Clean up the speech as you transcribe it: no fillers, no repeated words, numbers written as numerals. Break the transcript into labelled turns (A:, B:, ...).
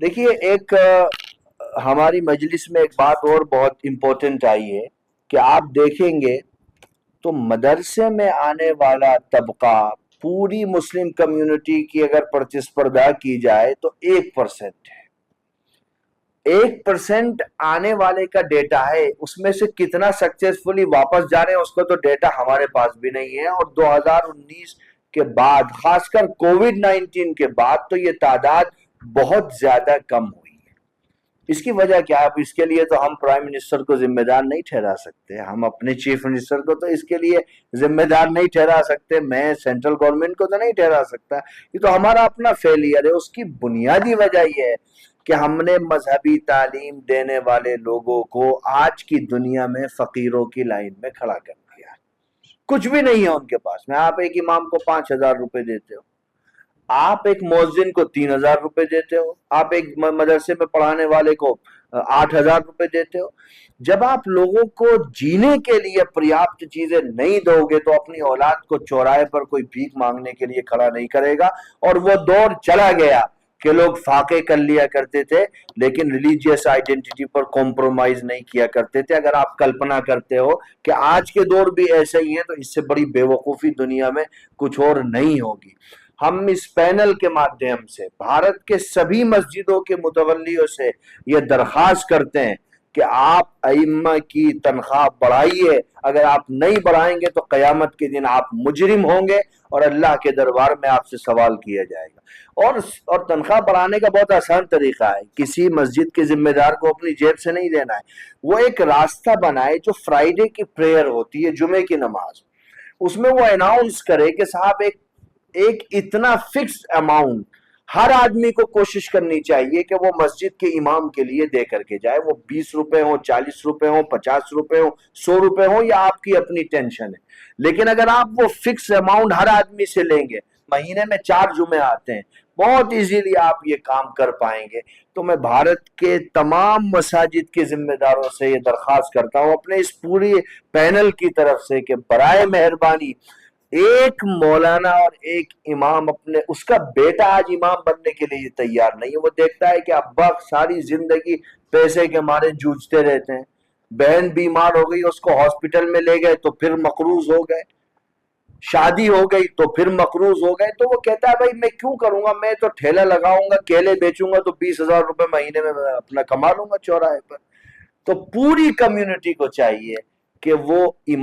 A: دیکھیے ایک ہماری مجلس میں ایک بات اور بہت امپورٹنٹ آئی ہے کہ آپ دیکھیں گے تو مدرسے میں آنے والا طبقہ پوری مسلم کمیونٹی کی اگر پرتسپردہ کی جائے تو 1% ہے. 1% آنے والے کا ڈیٹا ہے، اس میں سے کتنا سکسیسفلی واپس جا رہے ہیں اس کا تو ڈیٹا ہمارے پاس بھی نہیں ہے. اور 2019 کے بعد، خاص کر کووڈ-19 کے بعد، تو یہ تعداد بہت زیادہ کم ہوئی ہے. اس کی وجہ کیا ہے؟ اب اس کے لیے تو ہم پرائم منسٹر کو ذمہ دار نہیں ٹھہرا سکتے، ہم اپنے چیف منسٹر کو تو اس کے لیے ذمہ دار نہیں ٹھہرا سکتے، میں سینٹرل گورنمنٹ کو تو نہیں ٹھہرا سکتا. یہ تو ہمارا اپنا فیلئر ہے. اس کی بنیادی وجہ یہ ہے کہ ہم نے مذہبی تعلیم دینے والے لوگوں کو آج کی دنیا میں فقیروں کی لائن میں کھڑا کر دیا. کچھ بھی نہیں ہے ان کے پاس میں. آپ ایک امام کو 5,000 روپے دیتے ہو، آپ ایک مؤذن کو 3,000 روپے دیتے ہو، آپ ایک مدرسے میں پڑھانے والے کو 8,000 روپے دیتے ہو. جب آپ لوگوں کو جینے کے لیے پریاپت چیزیں نہیں دو گے تو اپنی اولاد کو چوراہے پر کوئی بھیک مانگنے کے لیے کھڑا نہیں کرے گا. اور وہ دور چلا گیا کہ لوگ فاقے کر لیا کرتے تھے لیکن ریلیجیس آئیڈینٹی پر کمپرومائز نہیں کیا کرتے تھے. اگر آپ کلپنا کرتے ہو کہ آج کے دور بھی ایسے ہی ہیں تو اس سے بڑی بے وقوفی دنیا میں کچھ اور نہیں ہوگی. ہم اس پینل کے مادھیم سے بھارت کے سبھی مسجدوں کے متولیوں سے یہ درخواست کرتے ہیں کہ آپ ائمہ کی تنخواہ بڑھائیے. اگر آپ نہیں بڑھائیں گے تو قیامت کے دن آپ مجرم ہوں گے اور اللہ کے دربار میں آپ سے سوال کیا جائے گا. اور تنخواہ بڑھانے کا بہت آسان طریقہ ہے. کسی مسجد کے ذمہ دار کو اپنی جیب سے نہیں دینا ہے. وہ ایک راستہ بنائے جو فرائیڈے کی پریئر ہوتی ہے، جمعے کی نماز، اس میں وہ اناؤنس کرے کہ صاحب ایک اتنا فکس اماؤنٹ ہر آدمی کو کوشش کرنی چاہیے کہ وہ مسجد کے امام کے لیے دے کر کے جائے. وہ 20 روپے ہوں، 40 روپے ہوں، 50 روپے ہوں، 100 روپے ہوں، یا آپ کی اپنی ٹینشن ہے. لیکن اگر آپ وہ فکس اماؤنٹ ہر آدمی سے لیں گے، مہینے میں 4 جمعے آتے ہیں، بہت ایزیلی آپ یہ کام کر پائیں گے. تو میں بھارت کے تمام مساجد کے ذمہ داروں سے یہ درخواست کرتا ہوں اپنے اس پوری پینل کی طرف سے کہ برائے مہربانی ایک مولانا اور ایک امام، اپنے اس کا بیٹا آج امام بننے کے لیے تیار نہیں ہے. وہ دیکھتا ہے کہ ابا ساری زندگی پیسے کے مارے جوجھتے رہتے ہیں، بہن بیمار ہو گئی اس کو ہاسپٹل میں لے گئے تو پھر مقروض ہو گئے، شادی ہو گئی تو پھر مقروض ہو گئے. تو وہ کہتا ہے بھائی میں کیوں کروں گا، میں تو ٹھیلا لگاؤں گا، کیلے بیچوں گا تو 20,000 روپے مہینے میں اپنا کما لوں گا چوراہے پر. تو پوری کمیونٹی کو چاہیے کہ وہ امام